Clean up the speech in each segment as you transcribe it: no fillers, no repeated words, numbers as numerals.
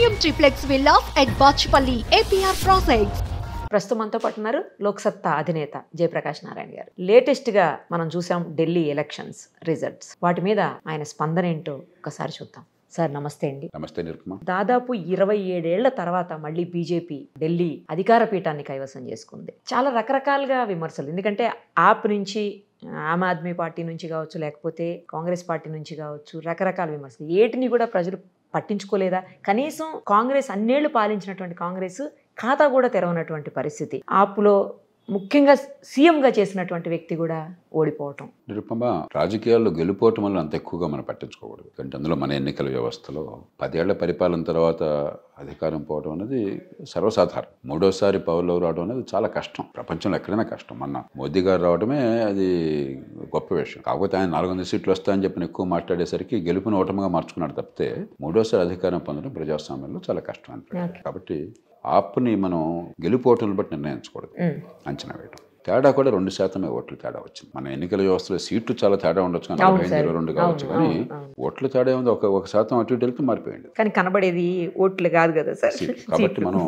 Premium triplex villas at Bachupally APR projects. ప్రస్తుతం మనతో పాటు ఉన్నారు లోక్సత్తా అధినేత జయప్రకాష్ నారాయణ గారు. లేటెస్ట్ గా మనం చూసాం ఢిల్లీ ఎలక్షన్స్ రిజల్ట్స్. వాటి మీద ఆయన స్పందన ఏంటో ఒకసారి చూద్దాం. సార్ నమస్తే అండి. నమస్తే నిరుపమ. దాదాపు 27 ఏళ్ల తర్వాత మళ్ళీ బీజేపీ ఢిల్లీ అధికార పీఠాన్ని కైవసం చేసుకుంది. చాలా రకరకాలుగా విమర్శలు, ఎందుకంటే ఆప్ నుంచి, ఆమ్ ఆద్మీ పార్టీ నుంచి కావచ్చు, లేకపోతే కాంగ్రెస్ పార్టీ నుంచి కావచ్చు, రకరకాల విమర్శలు. ఏటిని కూడా ప్రజలు పట్టించుకోలేదా? కనీసం కాంగ్రెస్ అన్నేళ్లు పాలించినటువంటి కాంగ్రెస్ ఖాతా కూడా తెరవనటువంటి పరిస్థితి. ఆప్లో ముఖ్యంగా సీఎంగా చేసినటువంటి వ్యక్తి కూడా ఓడిపోవటం. నిరుపమ, రాజకీయాల్లో గెలుపోవటం వల్ల అంత ఎక్కువగా మనం పట్టించుకోకూడదు. అంటే అందులో మన ఎన్నికల వ్యవస్థలో 10 ఏళ్ల పరిపాలన తర్వాత అధికారం పోవడం అనేది సర్వసాధారణం. మూడోసారి పవర్లో రావడం అనేది చాలా కష్టం. ప్రపంచంలో ఎక్కడైనా కష్టం. మొన్న మోదీ గారు రావడమే అది గొప్ప విషయం. కాకపోతే ఆయన 400 సీట్లు వస్తాయని చెప్పి ఎక్కువ మాట్లాడేసరికి గెలుపుని ఓటమిగా మార్చుకున్నాడు తప్పితే మూడోసారి అధికారం పొందడం ప్రజాస్వామ్యంలో చాలా కష్టం అనిపించింది. కాబట్టి ఆప్ని మనం గెలుపోవటం బట్టి నిర్ణయించకూడదు, అంచనా వేయడం. తేడా కూడా 2% ఓట్లు తేడా వచ్చింది. మన ఎన్నికల వ్యవస్థలో సీట్లు చాలా తేడా ఉండొచ్చు, కానీ 45-22 కావచ్చు, కానీ ఓట్ల తేడా ఉంది. ఒక శాతం అటు ఇటు వెళ్తే మారిపోయింది, కానీ కనబడేది ఓట్లు కాదు కదా సార్. కాబట్టి మనం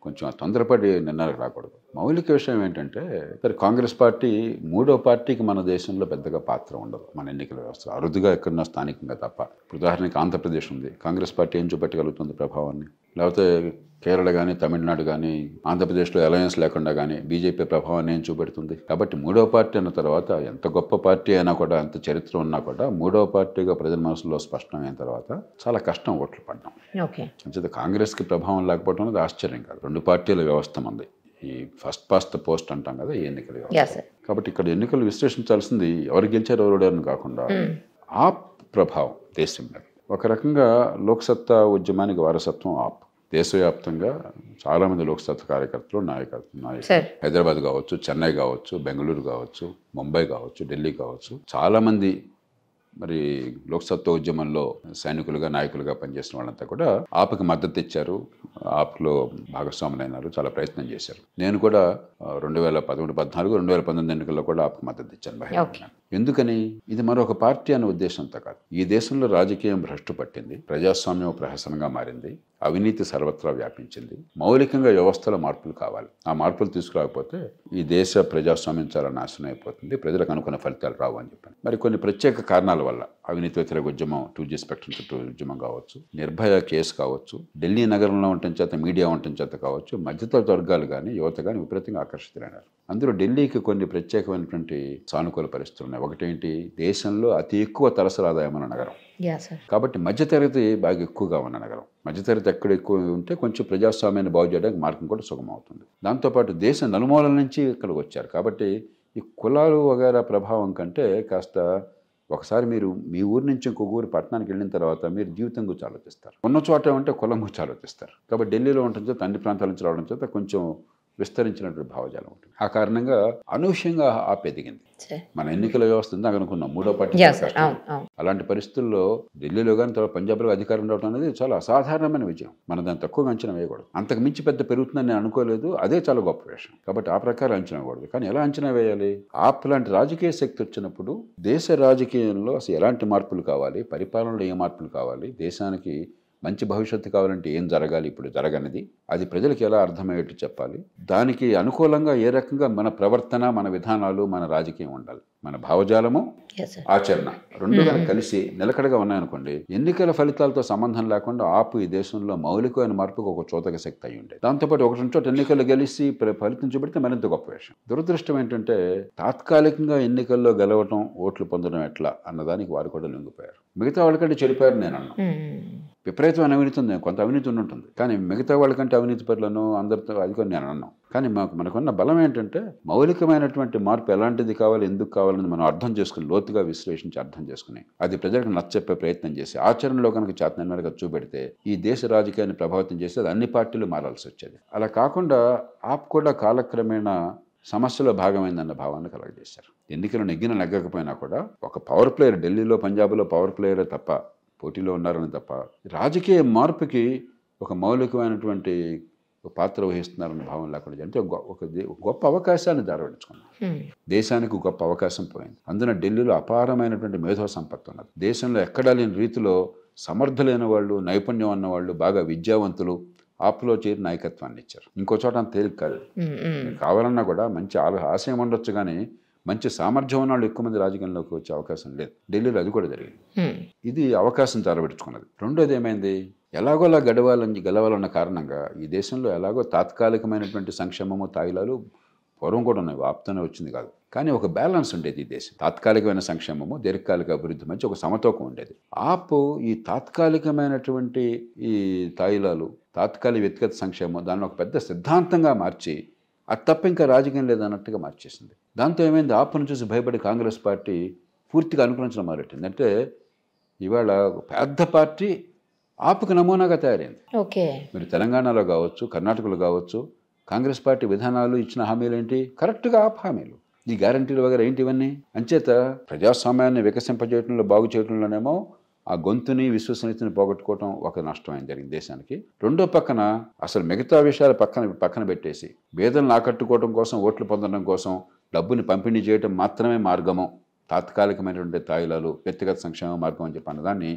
కొంచెం తొందరపడి నిర్ణయాలకు రాకూడదు. మౌలిక విషయం ఏంటంటే, కాంగ్రెస్ పార్టీ మూడో పార్టీకి మన దేశంలో పెద్దగా పాత్ర ఉండదు. మన ఎన్నికల వ్యవస్థ అరుదుగా ఎక్కడున్నా స్థానికంగా తప్ప. ఉదాహరణకి ఆంధ్రప్రదేశ్ ఉంది. కాంగ్రెస్ పార్టీ ఏం చూపెట్టగలుగుతుంది ప్రభావాన్ని? లేకపోతే కేరళ కానీ, తమిళనాడు కానీ, ఆంధ్రప్రదేశ్లో అలయన్స్ లేకుండా కానీ బీజేపీ ప్రభావాన్ని ఏం చూపెడుతుంది? కాబట్టి మూడో పార్టీ అన్న తర్వాత ఎంత గొప్ప పార్టీ అయినా కూడా, ఎంత చరిత్ర ఉన్నా కూడా, మూడో పార్టీగా ప్రజల మనసులో స్పష్టమైన తర్వాత చాలా కష్టం ఓట్లు పడడం. అంచేత కాంగ్రెస్కి ప్రభావం లేకపోవడం అనేది ఆశ్చర్యం కాదు. 2 పార్టీల వ్యవస్థ ఉంది. ఈ ఫస్ట్ పాస్ట్ ద పోస్ట్ అంటాం కదా, ఈ ఎన్నికల వ్యవస్థ. కాబట్టి ఇక్కడ ఎన్నికలు విశ్లేషించాల్సింది ఎవరు గెలిచారు ఎవరు కాకుండా ఆప్ ప్రభావం దేశం మీద. ఒక రకంగా లోక్సత్తా ఉద్యమానికి వారసత్వం ఆప్. దేశవ్యాప్తంగా చాలామంది లోక్సత్తా కార్యకర్తలు, నాయకులు హైదరాబాద్ కావచ్చు, చెన్నై కావచ్చు, బెంగళూరు కావచ్చు, ముంబై కావచ్చు, ఢిల్లీ కావచ్చు, చాలామంది మరి లోక్సత్తా ఉద్యమంలో సైనికులుగా, నాయకులుగా పనిచేసిన వాళ్ళంతా కూడా ఆప్కి మద్దతు ఇచ్చారు, ఆప్లో భాగస్వాములైనారు, చాలా ప్రయత్నం చేశారు. నేను కూడా 2013, 2014, 2019 ఎన్నికల్లో కూడా ఆప్కి మద్దతు ఇచ్చాను. ఎందుకని? ఇది మరొక పార్టీ అనే ఉద్దేశంతో కాదు. ఈ దేశంలో రాజకీయం భ్రష్టు పట్టింది, ప్రజాస్వామ్యం ప్రహసనంగా మారింది, అవినీతి సర్వత్రా వ్యాపించింది. మౌలికంగా వ్యవస్థలో మార్పులు కావాలి. ఆ మార్పులు తీసుకురాకపోతే ఈ దేశ ప్రజాస్వామ్యం చాలా నాశనం అయిపోతుంది, ప్రజలకు అనుకున్న ఫలితాలు రావు అని చెప్పాను. మరి కొన్ని ప్రత్యేక కారణాల వల్ల అవినీతి వ్యతిరేక ఉద్యమం, 2G స్పెక్ట్రమ్ చుట్టూ ఉద్యమం కావచ్చు, నిర్భయ కేసు కావచ్చు, ఢిల్లీ నగరంలో ఉండటం చేత, మీడియా ఉండటం చేత కావచ్చు, మధ్యతరగతి వర్గాలు కానీ, యువత కానీ విపరీతంగా ఆకర్షితులైనారు. అందులో ఢిల్లీకి కొన్ని ప్రత్యేకమైనటువంటి సానుకూల పరిస్థితులు ఉన్నాయి. ఒకటేంటి, దేశంలో అతి ఎక్కువ తలసరి ఆదాయం ఉన్న నగరం. కాబట్టి మధ్యతరగతి బాగా ఎక్కువగా ఉన్న నగరం. మధ్యతరగతి ఎక్కడ ఎక్కువ ఉంటే కొంచెం ప్రజాస్వామ్యాన్ని బాగు చేయడానికి మార్గం కూడా సుగమం అవుతుంది. దాంతోపాటు దేశ నలుమూలల నుంచి ఇక్కడికి వచ్చారు. కాబట్టి ఈ కులాలు వగైరా ప్రభావం కంటే కాస్త ఒకసారి మీరు మీ ఊరి నుంచి ఇంకొక ఊరు పట్టణానికి వెళ్ళిన తర్వాత మీరు జీవితం గురించి ఆలోచిస్తారు. ఉన్న చోట ఉంటే కులం గురించి ఆలోచిస్తారు. కాబట్టి ఢిల్లీలో ఉండటం చేత, అన్ని ప్రాంతాల నుంచి రావడం చేత కొంచెం విస్తరించినటువంటి భావజాలం ఉంటుంది. ఆ కారణంగా అనూహ్యంగా ఆప్ ఎదిగింది. మన ఎన్నికల వ్యవస్థ ఉందాక అనుకున్నాం మూడో పార్టీ. అలాంటి పరిస్థితుల్లో ఢిల్లీలో కానీ, తర్వాత పంజాబ్లో అధికారం రావడం అనేది చాలా అసాధారణమైన విజయం. మనం దాన్ని తక్కువగా అంచనా వేయకూడదు. అంతకు మించి పెద్ద పెరుగుతుందని నేను అనుకోలేదు. అదే చాలా గొప్ప విషయం. కాబట్టి ఆ ప్రకారం అంచనా వేయకూడదు. కానీ ఎలా అంచనా వేయాలి? ఆప్ లాంటి రాజకీయ శక్తి వచ్చినప్పుడు దేశ రాజకీయంలో అసలు ఎలాంటి మార్పులు కావాలి, పరిపాలనలో ఏ మార్పులు కావాలి, దేశానికి మంచి భవిష్యత్తు కావాలంటే ఏం జరగాలి, ఇప్పుడు జరగనిది, అది ప్రజలకు ఎలా అర్థమయ్యేట్టు చెప్పాలి, దానికి అనుకూలంగా ఏ రకంగా మన ప్రవర్తన, మన విధానాలు, మన రాజకీయం ఉండాలి, మన భావజాలము, ఆచరణ రెండు కనుక కలిసి నిలకడగా ఉన్నాయనుకోండి, ఎన్నికల ఫలితాలతో సంబంధం లేకుండా ఆపు ఈ దేశంలో మౌలికమైన మార్పుకు ఒక చోదక శక్తి అయి ఉండేది. దాంతోపాటు ఒక చోట ఎన్నికల్లో గెలిచి ఫలితం చూపెడితే మరింత గొప్ప విషయం. దురదృష్టం ఏంటంటే తాత్కాలికంగా ఎన్నికల్లో గెలవటం, ఓట్లు పొందడం ఎట్లా అన్నదానికి వారు కూడా లొంగిపోయారు. మిగతా వాళ్ళకంటే చెడిపోయారు నేను అన్నా. విపరీతమైన అవినీతి ఉంది, కొంత అవినీతి ఉంటుంది, కానీ మిగతా వాళ్ళకంటే అవినీతి పరులను అందరితో అది కూడా నేను అన్నాం. కానీ మనకున్న బలం ఏంటంటే మౌలికమైనటువంటి మార్పు ఎలాంటిది కావాలి, ఎందుకు కావాలని మనం అర్థం చేసుకుని, లోతుగా విశ్లేషించి అర్థం చేసుకుని, అది ప్రజలకు నచ్చచెప్పే ప్రయత్నం చేసి ఆచరణలో కనుక చేతనగా చూపెడితే ఈ దేశ రాజకీయాన్ని ప్రభావితం చేసి అది అన్ని పార్టీలు మారాల్సి వచ్చేది. అలా కాకుండా ఆప్ కూడా కాలక్రమేణా సమస్యలో భాగమైందన్న భావాన్ని కలగజేశారు. ఎన్నికలు నెగ్గకపోయినా కూడా ఒక పవర్ ప్లేయర్, ఢిల్లీలో పంజాబ్లో పవర్ ప్లేయరే తప్ప, పోటీలో ఉన్నారని తప్ప, రాజకీయ మార్పుకి ఒక మౌలికమైనటువంటి పాత్ర వహిస్తున్నారన్న భావం లేకుండా అంటే ఒక గొప్ప అవకాశాన్ని దారవడించుకున్నారు. దేశానికి గొప్ప అవకాశం పోయింది. అందున ఢిల్లీలో అపారమైనటువంటి మేధో సంపత్తి ఉన్నది. దేశంలో ఎక్కడా లేని రీతిలో సమర్థులైన వాళ్ళు, నైపుణ్యం ఉన్న వాళ్ళు, బాగా విద్యావంతులు ఆప్లో చేరి నాయకత్వాన్ని ఇచ్చారు. ఇంకో చోట అంత తేలిక కాదు. కావాలన్నా కూడా మంచి ఆశయం ఉండొచ్చు, కానీ మంచి సామర్థ్యం ఉన్న వాళ్ళు ఎక్కువ మంది రాజకీయంలోకి వచ్చే అవకాశం లేదు. ఢిల్లీలో అది కూడా జరిగింది. ఇది అవకాశం చాలబెట్టుకున్నది. రెండోది ఏమైంది, ఎలాగోలా గెలవాలన్న కారణంగా ఈ దేశంలో ఎలాగో తాత్కాలికమైనటువంటి సంక్షేమము, తాయిలాలు పూర్వం కూడా ఉన్నాయి, ఆప్తోనే వచ్చింది కాదు. కానీ ఒక బ్యాలెన్స్ ఉండేది ఈ దేశం. తాత్కాలికమైన సంక్షేమము, దీర్ఘకాలిక అభివృద్ధి మధ్య ఒక సమతూకం ఉండేది. ఆప్ ఈ తాత్కాలికమైనటువంటి ఈ తాయిలాలు, తాత్కాలిక వ్యక్తిగత సంక్షేమం దాన్ని ఒక పెద్ద సిద్ధాంతంగా మార్చి అది తప్ప ఇంకా రాజకీయం లేదన్నట్టుగా మార్చేసింది. దాంతో ఏమైంది, ఆప్ను చూసి భయపడి కాంగ్రెస్ పార్టీ పూర్తిగా అనుకరించడం మొదలెట్టింది. అంటే ఇవాళ పెద్ద పార్టీ ఆప్కు నమూనాగా తయారైంది. ఓకే, మీరు తెలంగాణలో కావచ్చు, కర్ణాటకలో కావచ్చు, కాంగ్రెస్ పార్టీ విధానాలు ఇచ్చిన హామీలు ఏంటి, కరెక్ట్గా ఆప్ హామీలు. ఈ గ్యారంటీలు వగేరా ఏంటి ఇవన్నీ. అంచేత ప్రజాస్వామ్యాన్ని వికసింపజేయడంలో, బాగు చేయడంలోనేమో ఆ గొంతుని, విశ్వసనీయతని పోగొట్టుకోవడం ఒక నష్టం జరిగింది దేశానికి. రెండో పక్కన అసలు మిగతా విషయాలు పక్కన పెట్టేసి పేదలను ఆకట్టుకోవడం కోసం, ఓట్లు పొందడం కోసం డబ్బుని పంపిణీ చేయడం మాత్రమే మార్గము, తాత్కాలికమైనటువంటి తాయిలాలు వ్యక్తిగత సంక్షేమ మార్గం అని చెప్పి అన్నదాన్ని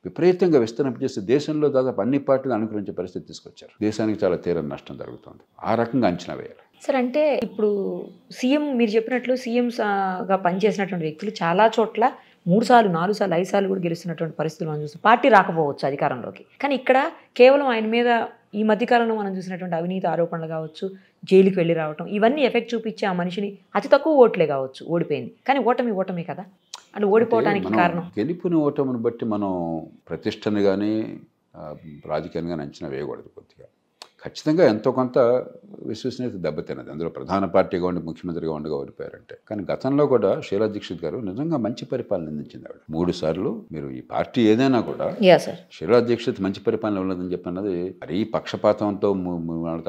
విపరీతంగా విస్తరింపజేసి దేశంలో దాదాపు అన్ని పార్టీలు అనుకరించే పరిస్థితి తీసుకొచ్చారు. దేశానికి చాలా తీరని నష్టం జరుగుతుంది. ఆ రకంగా అంచనా వేయాలి సార్. అంటే ఇప్పుడు సీఎం, మీరు చెప్పినట్లు సీఎంగా పనిచేసినటువంటి వ్యక్తులు చాలా చోట్ల 3 సార్లు, 4 సార్లు, 5 సార్లు కూడా గెలుస్తున్నటువంటి పరిస్థితులు మనం చూస్తాం. పార్టీ రాకపోవచ్చు అధికారంలోకి, కానీ ఇక్కడ కేవలం ఆయన మీద ఈ మధ్యకాలంలో మనం చూసినటువంటి అవినీతి ఆరోపణలు కావచ్చు, జైలుకి వెళ్ళి రావటం, ఇవన్నీ ఎఫెక్ట్ చూపించి ఆ మనిషిని అతి తక్కువ ఓట్లే కావచ్చు ఓడిపోయింది. కానీ ఓటమే కదా అంటే ఓడిపోవడానికి కారణం. గెలుపుని ఓటమిని బట్టి మనం ప్రతిష్టని కానీ రాజకీయాన్ని కానీ అంచనా వేయకూడదు. కొద్దిగా ఖచ్చితంగా ఎంతో కొంత విశ్వసనీయత దెబ్బతిన్నది. అందులో ప్రధాన పార్టీగా ఉండి ముఖ్యమంత్రిగా ఉండగా ఓడిపోయారంటే. కానీ గతంలో కూడా షీలా దీక్షిత్ గారు నిజంగా మంచి పరిపాలన అందించింది. ఆవిడ 3 సార్లు, మీరు ఈ పార్టీ ఏదైనా కూడా షీలా దీక్షిత్ మంచి పరిపాలన ఉన్నదని చెప్పన్నది మరీ పక్షపాతంతో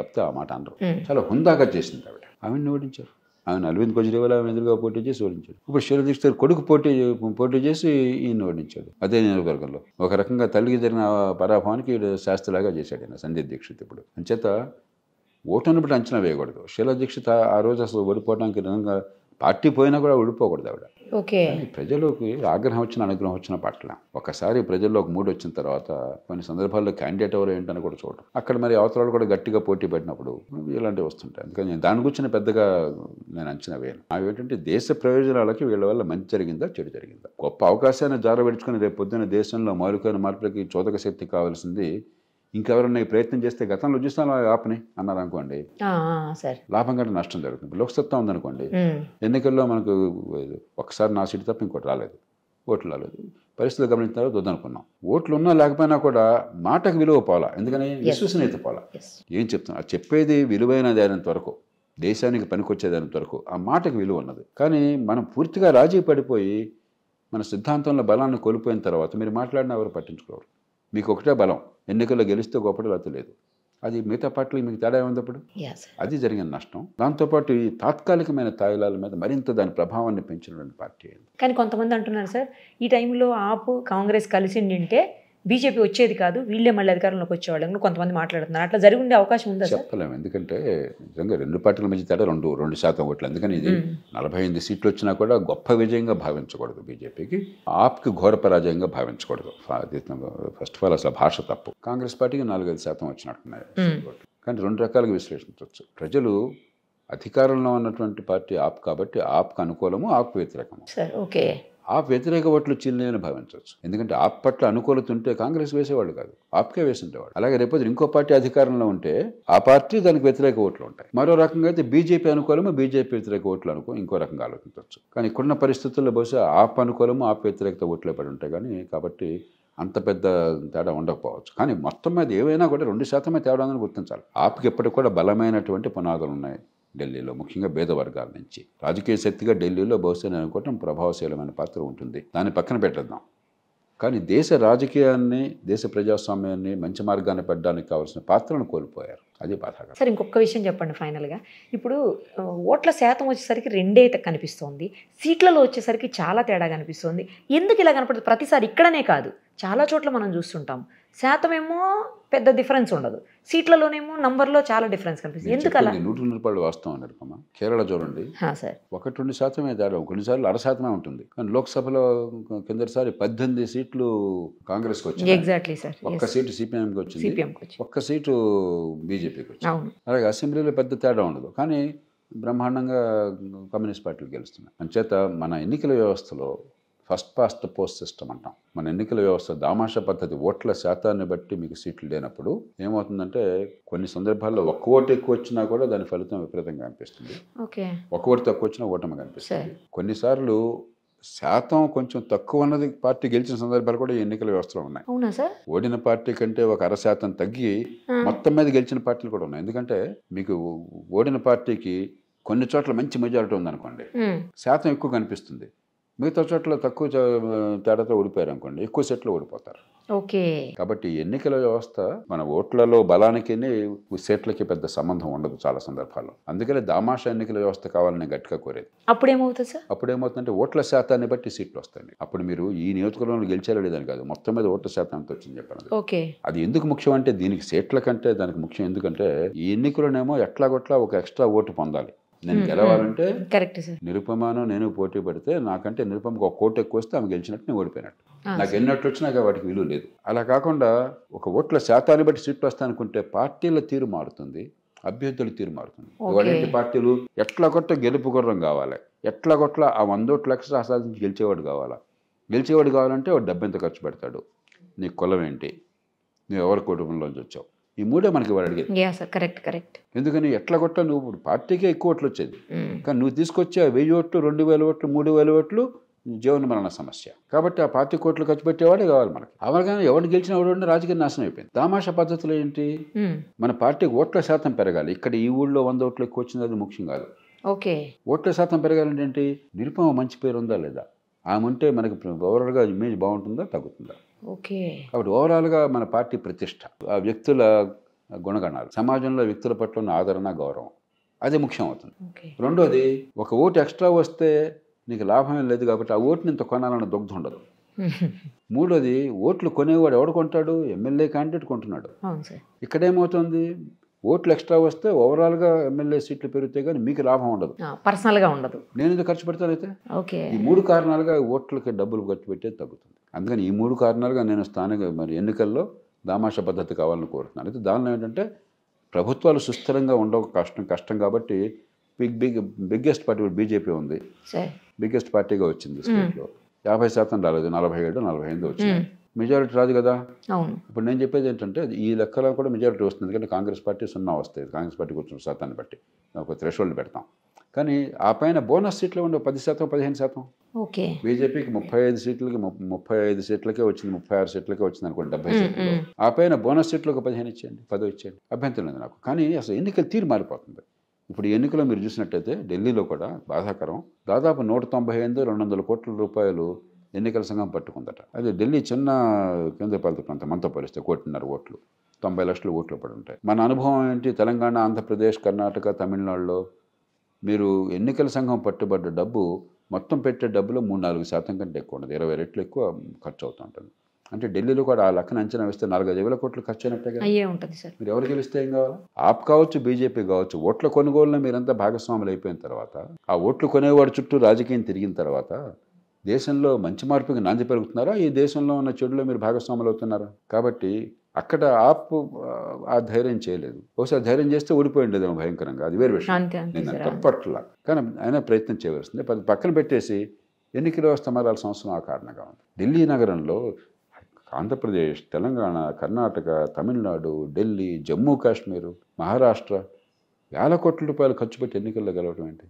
తప్పితే ఆ మాట అందరూ చాలా హుందాగా చేసింది ఆవిడ. ఆవిడని ఓడించారు. ఆయన అరవింద్ కేజ్రీవాల్ ఆమె ఎదురుగా పోటీ చేసి ఓడించాడు. ఇప్పుడు షీలా దీక్షిత్ కొడుకు పోటీ చేసి ఈయన ఓడించాడు అదే నియోజకవర్గంలో. ఒక రకంగా తల్లికి జరిగిన పరాభవానికి శాస్త్రలాగా చేశాడు ఆయన సందీప్ దీక్షిత్. ఇప్పుడు అంచేత ఓటును బట్టి అంచనా వేయకూడదు. షీలా దీక్షిత్ ఆ రోజు అసలు ఓడిపోవడానికి నిజంగా పార్టీ పోయినా కూడా ఓడిపోకూడదు ఆవిడ. ఓకే, ప్రజలకు ఆగ్రహం వచ్చిన, అనుగ్రహం వచ్చిన పట్ల ఒకసారి ప్రజల్లో ఒక మూడు వచ్చిన తర్వాత కొన్ని సందర్భాల్లో క్యాండిడేట్ ఎవరు ఏంటని కూడా చూడటం, అక్కడ మరి అవతరాలు కూడా గట్టిగా పోటీ పడినప్పుడు ఇలాంటివి వస్తుంటాయి. అందుకని నేను దాని గురించి పెద్దగా నేను అంచనా వేయను. అవి ఏంటంటే దేశ ప్రయోజనాలకి వీళ్ళ వల్ల మంచి జరిగిందా, చెడు జరిగిందా. గొప్ప అవకాశాన్ని జారబెడుచుకుని రేపు పొద్దున్న దేశంలో మౌలికమైన మార్పులకి చోదక శక్తి కావాల్సింది ఇంకెవరన్నా ఈ ప్రయత్నం చేస్తే గతంలో చూస్తాను ఆపని అన్నారు అనుకోండి, లాభం కంటే నష్టం జరుగుతుంది. లోక్సత్తా ఉందనుకోండి, ఎన్నికల్లో మనకు ఒకసారి నా సీటు తప్ప ఇంకోటి రాలేదు, ఓట్లు రాలేదు, పరిస్థితులు గమనించిన తర్వాత వద్దనుకున్నాం. ఓట్లు ఉన్నా లేకపోయినా కూడా మాటకు విలువ పోలా, ఎందుకని విశ్వసనీయత పోలా. ఏం చెప్తున్నా, చెప్పేది విలువైనది అయినంత వరకు, దేశానికి పనికొచ్చేదైనంత వరకు ఆ మాటకు విలువ ఉన్నది. కానీ మనం పూర్తిగా రాజీ పడిపోయి మన సిద్ధాంతంలో బలాన్ని కోల్పోయిన తర్వాత మీరు మాట్లాడిన ఎవరు పట్టించుకోరు. మీకు ఒకటే బలం, ఎన్నికల్లో గెలిస్తే గొప్పటి లేకపోతే లేదు. అది మిగతా పార్టీలు మీకు తేడా ఏముందప్పుడు, అది జరిగిన నష్టం. దాంతోపాటు ఈ తాత్కాలికమైన తాయిలాల మీద మరింత దాని ప్రభావాన్ని పెంచినటువంటి పార్టీ అయింది. కానీ కొంతమంది అంటున్నారు సార్, ఈ టైంలో ఆపు కాంగ్రెస్ కలిసిండింటే బీజేపీ వచ్చేది కాదు, వీళ్ళే మళ్ళీ అధికారంలోకి వచ్చేవాళ్ళు కొంతమంది మాట్లాడుతున్నారు. అట్లా జరిగి ఉండే అవకాశం ఉందా? చెప్పలేము, ఎందుకంటే నిజంగా రెండు పార్టీల మధ్య తేడా 2% ఓట్లు. అందుకని ఇది 48 సీట్లు వచ్చినా కూడా గొప్ప విజయంగా భావించకూడదు బీజేపీకి, ఆప్కి ఘోర పరాజయంగా భావించకూడదు. ఫస్ట్ ఆఫ్ ఆల్ అసలు భాష తప్పు. కాంగ్రెస్ పార్టీకి 4-5% వచ్చినట్టున్నాయి. కానీ 2 రకాలుగా విశ్లేషించవచ్చు. ప్రజలు అధికారంలో ఉన్నటువంటి పార్టీ ఆప్ కాబట్టి ఆప్కు అనుకూలము, ఆప్కు వ్యతిరేకము. ఓకే, ఆప్ వ్యతిరేక ఓట్లు చీలని భావించవచ్చు. ఎందుకంటే ఆప్ పట్ల అనుకూలత ఉంటే కాంగ్రెస్ వేసేవాళ్ళు కాదు, ఆప్కే వేసిండేవాడు. అలాగే రేపు ఇంకో పార్టీ అధికారంలో ఉంటే ఆ పార్టీ దానికి వ్యతిరేక ఓట్లు ఉంటాయి. మరో రకంగా అయితే బీజేపీ అనుకూలము, బీజేపీ వ్యతిరేక ఓట్లు ఇంకో రకంగా ఆలోచించవచ్చు. కానీ ఇక్కడున్న పరిస్థితుల్లో బహుశా ఆప్ అనుకూలము, ఆప్ వ్యతిరేకత ఓట్లే పడి ఉంటాయి. కానీ కాబట్టి అంత పెద్ద తేడా ఉండకపోవచ్చు. కానీ మొత్తం మీద ఏవైనా కూడా 2% తేడా ఉందని గుర్తించాలి. ఆప్కి ఎప్పటికి కూడా బలమైనటువంటి పునాదులు ఉన్నాయి ఢిల్లీలో, ముఖ్యంగా పేద వర్గాల నుంచి. రాజకీయ శక్తిగా ఢిల్లీలో బహుశా నేను అనుకోవటం ప్రభావశీలమైన పాత్ర ఉంటుంది, దాన్ని పక్కన పెట్టేద్దాం. కానీ దేశ రాజకీయాన్ని, దేశ ప్రజాస్వామ్యాన్ని మంచి మార్గాన్ని పెట్టడానికి కావాల్సిన పాత్రను కోల్పోయారు. అది బాధాకరం. సార్, ఇంకొక విషయం చెప్పండి ఫైనల్గా. ఇప్పుడు ఓట్ల శాతం వచ్చేసరికి 2 కనిపిస్తోంది, సీట్లలో వచ్చేసరికి చాలా తేడా కనిపిస్తుంది. ఎందుకు ఇలా కనపడుతుంది? ప్రతిసారి ఇక్కడనే కాదు, చాలా చోట్ల మనం చూస్తుంటాం శాతం ఏమో పెద్ద డిఫరెన్స్ ఉండదు, సీట్లలోనేమో నంబర్లో చాలా డిఫరెన్స్ కనిపిస్తుంది. ఎందుకు అలా? 100 వాస్తవం నిరుపమ. కేరళ చూడండి, సార్ 1-2% తేడా, కొన్నిసార్లు 0.5% ఉంటుంది. కానీ లోక్సభలో కిందసారి 18 సీట్లు కాంగ్రెస్కి వచ్చింది. Exactly sir. ఒక్క సీటు సిపిఎంకి వచ్చింది, ఒక్క సీటు బీజేపీకి వచ్చింది. అవును. అలాగే అసెంబ్లీలో పెద్ద తేడా ఉండదు, కానీ బ్రహ్మాండంగా కమ్యూనిస్ట్ పార్టీలు గెలుస్తున్నాయి. అంచేత మన ఎన్నికల వ్యవస్థలో first past the post system అంటాం. మన ఎన్నికల వ్యవస్థ దామాషా పద్ధతి, ఓట్ల శాతాన్ని బట్టి మీకు సీట్లు లేనప్పుడు ఏమవుతుందంటే కొన్ని సందర్భాల్లో ఒక్క ఓటు ఎక్కువ వచ్చినా కూడా దాని ఫలితం విపరీతంగా అనిపిస్తుంది, ఒక్క ఓటు తక్కువ వచ్చినా ఓటమి కనిపిస్తుంది. కొన్నిసార్లు శాతం కొంచెం తక్కువ ఉన్నది పార్టీ గెలిచిన సందర్భాలు కూడా ఎన్నికల వ్యవస్థలో ఉన్నాయి. అవునా సార్? ఓడిన పార్టీ కంటే ఒక 0.5% తగ్గి మొత్తం మీద గెలిచిన పార్టీలు కూడా ఉన్నాయి. ఎందుకంటే మీకు ఓడిన పార్టీకి కొన్ని చోట్ల మంచి మెజారిటీ ఉందనుకోండి, శాతం ఎక్కువ కనిపిస్తుంది. మిగతా చోట్ల తక్కువ తేడాతో ఓడిపోయారు అనుకోండి, ఎక్కువ సెట్లు ఓడిపోతారు. ఓకే. కాబట్టి ఎన్నికల వ్యవస్థ మన ఓట్లలో బలానికి సెట్లకి పెద్ద సంబంధం ఉండదు చాలా సందర్భాల్లో. అందుకనే దామాషా ఎన్నికల వ్యవస్థ కావాలని గట్టిగా కోరేది. అప్పుడేమవుతుంది సార్? అప్పుడేమవుతుందంటే ఓట్ల శాతాన్ని బట్టి సీట్లు వస్తాయి. అప్పుడు మీరు ఈ నియోజకవర్గంలో గెలిచారో లేదని కాదు, మొత్తం మీద ఓట్ల శాతం ఎంత వచ్చింది చెప్పాను. ఓకే. అది ఎందుకు ముఖ్యం అంటే దీనికి సీట్ల కంటే దానికి ముఖ్యం. ఎందుకంటే ఈ ఎన్నికలోనేమో ఎట్లాగొట్లా ఒక ఎక్స్ట్రా ఓటు పొందాలి. నేను గెలవాలంటే కరెక్ట్ సార్. నిరుపమాను నేను పోటీ పడితే నాకంటే నిరుపమకు ఒక కోటి ఎక్కువ వస్తే ఆమె గెలిచినట్టు నేను ఓడిపోయినట్టు. నాకు ఎన్నట్లు వచ్చినా వాటికి విలువ లేదు. అలా కాకుండా ఒక ఓట్ల శాతాన్ని బట్టి సీట్లు వస్తాయనుకుంటే పార్టీల తీరు మారుతుంది, అభ్యర్థుల తీరు మారుతుంది. వాళ్ళంటి పార్టీలు ఎట్లా కొట్ట గెలుపు గుర్రం కావాలి, ఎట్లా కొట్ల ఆ 100 ఓట్ల ఎక్స్ట్రా సాధించి గెలిచేవాడు కావాలంటే వాడు డబ్బు ఎంత ఖర్చు పెడతాడు, నీ కులం ఏంటి, నువ్వు ఎవరి కుటుంబంలోంచి వచ్చావు, ఈ మూడే మనకి వాడు అడిగేది. కరెక్ట్. ఎందుకని ఎట్లా కొట్ట నువ్వు పార్టీకే ఎక్కువ ఓట్లు వచ్చేది, కానీ నువ్వు తీసుకొచ్చే 1000 ఓట్లు 2000 ఓట్లు 3000 ఓట్లు జీవన మరణ సమస్య. కాబట్టి ఆ పార్టీ కోట్లు ఖర్చు పెట్టేవాడే కావాలి మనకి. అవగానే ఎవరిని గెలిచిన ఎవరు రాజకీయ నాశనం అయిపోయింది. దామాషా పద్ధతులు ఏంటి, మన పార్టీకి ఓట్ల శాతం పెరగాలి. ఇక్కడ ఈ ఊళ్ళో 100 ఓట్లు ఎక్కువ వచ్చింది అది ముఖ్యం కాదు. ఓట్ల శాతం పెరగాలంటే ఏంటి, నిరుపమ మంచి పేరు ఉందా లేదా, ఆమె ఉంటే మనకి ఓవరాల్గా ఇమేజ్ బాగుంటుందా తగ్గుతుందా. కాబట్టి ఓవరాల్గా మన పార్టీ ప్రతిష్ట, ఆ వ్యక్తుల గుణగణాలు, సమాజంలో వ్యక్తుల పట్ల ఉన్న ఆదరణ గౌరవం, అది ముఖ్యం అవుతుంది. రెండోది, ఒక ఓటు ఎక్స్ట్రా వస్తే నీకు లాభం లేదు కాబట్టి ఆ ఓటుని ఇంత కొనాలన్న దుగ్ధ ఉండదు. మూడోది, ఓట్లు కొనేవాడు ఎవడు కొంటాడు, ఎమ్మెల్యే క్యాండిడేట్ కొంటున్నాడు. ఇక్కడేమవుతుంది, ఓట్లు ఎక్స్ట్రా వస్తే ఓవరాల్గా ఎమ్మెల్యే సీట్లు పెరిగితే కానీ మీకు లాభం ఉండదు, పర్సనల్గా ఉండదు. నేను ఎందుకు ఖర్చు పెడతానైతే. ఈ 3 కారణాలుగా ఓట్లకి డబ్బులు ఖర్చు పెట్టేది తగ్గుతుంది. అందుకని ఈ 3 కారణాలుగా నేను స్థానిక ఎన్నికల్లో దామాషా పద్ధతి కావాలని కోరుతున్నాను. అయితే దానిలో ఏంటంటే ప్రభుత్వాలు సుస్థిరంగా ఉండవు, కష్టం కాబట్టి బిగ్గెస్ట్ పార్టీ బీజేపీ ఉంది, బిగ్గెస్ట్ పార్టీగా వచ్చింది స్టేట్లో. 50% రాలేదు, 47-48 వచ్చింది. మెజారిటీ రాదు కదా. ఇప్పుడు నేను చెప్పేది ఏంటంటే ఈ లెక్కలో కూడా మెజారిటీ వస్తుంది, ఎందుకంటే కాంగ్రెస్ పార్టీ 0 వస్తాయి. కాంగ్రెస్ పార్టీ కొంచెం శాతాన్ని బట్టి ఒక థ్రెషోల్డ్ పెడతాం. కానీ ఆ పైన బోనస్ సీట్లు ఉండవు, 10% 15%. బీజేపీకి 35 సీట్లకి 35 సీట్లకే వచ్చింది, 36 సీట్లకే వచ్చింది అనుకోండి, 70 సీట్లు. ఆ పైన బోనస్ సీట్లు ఒక 15 ఇచ్చేయండి, 10 ఇచ్చేయండి, అభ్యంతరం లేదు నాకు. కానీ అసలు ఎన్నికల తీరు మారిపోతుంది. ఇప్పుడు ఎన్నికలో మీరు చూసినట్టయితే ఢిల్లీలో కూడా బాధాకరం, దాదాపు 198-200 కోట్ల రూపాయలు ఎన్నికల సంఘం పట్టుకుందట. అదే ఢిల్లీ చిన్న కేంద్రపాలిత ప్రాంతం, మనతో పోలిస్తే 1.5 కోట్లు, 90 లక్షల ఓట్లు పడి ఉంటాయి. మన అనుభవం ఏంటి, తెలంగాణ, ఆంధ్రప్రదేశ్, కర్ణాటక, తమిళనాడులో మీరు ఎన్నికల సంఘం పట్టుబడ్డ డబ్బు మొత్తం పెట్టే డబ్బులో 3-4% కంటే ఎక్కువ ఉండదు, 20 రెట్లు ఎక్కువ ఖర్చు అవుతూ ఉంటుంది. అంటే ఢిల్లీలో కూడా ఆ లెక్కన అంచనా వేస్తే 4-5 వేల కోట్లు ఖర్చు అయినట్టుగా ఉంటుంది సార్. మీరు ఎవరు గెలిస్తే ఏం కావాలి, ఆప్ కావచ్చు, బీజేపీ కావచ్చు, ఓట్ల కొనుగోలులో మీరంతా భాగస్వాములు అయిపోయిన తర్వాత, ఆ ఓట్లు కొనేవాడు చుట్టూ రాజకీయం తిరిగిన తర్వాత దేశంలో మంచి మార్పుకి నాంది పెరుగుతున్నారా, ఈ దేశంలో ఉన్న చెడులో మీరు భాగస్వాములు అవుతున్నారా? కాబట్టి అక్కడ ఆప్ ఆ ధైర్యం చేయలేదు. బహుశా ధైర్యం చేస్తే ఓడిపోయిండేదేమో భయంకరంగా, అది వేరే విషయం, నేను తప్పట్లా. కానీ అయినా ప్రయత్నం చేయవలసిందే. పక్కన పెట్టేసి ఎన్నికల వ్యవస్థ మారాల్సిన అవసరం ఆ కారణంగా ఉంది. ఢిల్లీ నగరంలో ఆంధ్రప్రదేశ్, తెలంగాణ, కర్ణాటక, తమిళనాడు, ఢిల్లీ, జమ్మూ కాశ్మీరు, మహారాష్ట్ర వేల కోట్ల రూపాయలు ఖర్చు పెట్టి ఎన్నికల్లో గెలవడం ఏంటి,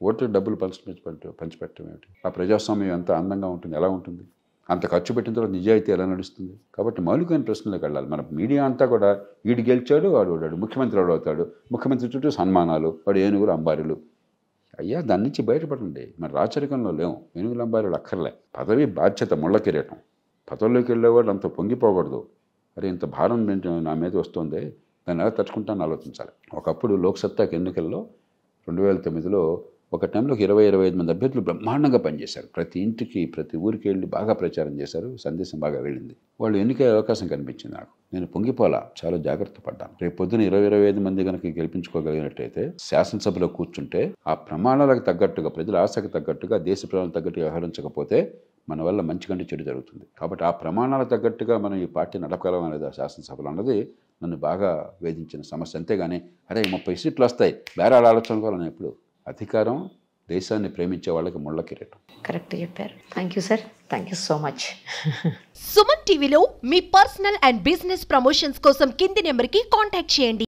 ఓట్లు డబ్బులు పంచిపెట్టడం ఏంటి, ఆ ప్రజాస్వామ్యం ఎంత అందంగా ఉంటుంది, ఎలా ఉంటుంది, అంత ఖర్చు పెట్టిన తర్వాత నిజాయితీ ఎలా నడుస్తుంది? కాబట్టి మౌలికమైన ప్రశ్నలకు వెళ్ళాలి. మన మీడియా అంతా కూడా వీడు గెలిచాడు, వాడు ఓడాడు, ముఖ్యమంత్రి వాడు అవుతాడు, ముఖ్యమంత్రి చుట్టూ సన్మానాలు, వాడు ఏనుగులు అంబారీలు. అయ్యా, దాని నుంచి బయటపడండి. మరి రాచరికంలో లేవు, ఏనుగులు అంబారీలు అక్కర్లే. పదవి బాధ్యత, ముళ్ళ కిరీటం. పదవుల్లోకి వెళ్ళేవాడు అంత పొంగిపోకూడదు. అరే ఇంత భారం నా మీద వస్తుంది, దాన్ని ఎలా తట్టుకుంటానని ఆలోచించాలి. ఒకప్పుడు లోక్సత్తాకి ఎన్నికల్లో 2009లో ఒక టైంలో 20-25 మంది అభ్యర్థులు బ్రహ్మాండంగా పనిచేశారు. ప్రతి ఇంటికి ప్రతి ఊరికి వెళ్ళి బాగా ప్రచారం చేశారు. సందేశం బాగా వెళ్ళింది. వాళ్ళు ఎన్నికయ్యే అవకాశం కనిపించింది నాకు. నేను పొంగిపోలా, చాలా జాగ్రత్త పడ్డాను. రేపు పొద్దున 20-25 మంది కనుక గెలిపించుకోగలిగినట్టయితే శాసనసభలో కూర్చుంటే ఆ ప్రమాణాలకు తగ్గట్టుగా, ప్రజల ఆశకు తగ్గట్టుగా, దేశ ప్రజలకు తగ్గట్టుగా వ్యవహరించకపోతే మన వల్ల మంచి కంటే చెడు జరుగుతుంది. కాబట్టి ఆ ప్రమాణాలకు తగ్గట్టుగా మనం ఈ పార్టీ నడపగలం అనేది ఆ శాసనసభలో అన్నది నన్ను బాగా వేధించిన సమస్య. అంతేగాని అరే 30 సీట్లు వస్తాయి బేరాల ఆలోచనకోవాలని ఎప్పుడు. అధికారం దేశాన్ని ప్రేమించే వాళ్ళకి ముళ్ళ కిరీటం. కరెక్ట్ చెప్పారు. Thank you sir, thank you so much. Suman టీవీలో మీ పర్సనల్ అండ్ బిజినెస్ ప్రమోషన్స్ కోసం కింది నెంబర్కి కాంటాక్ట్ చేయండి.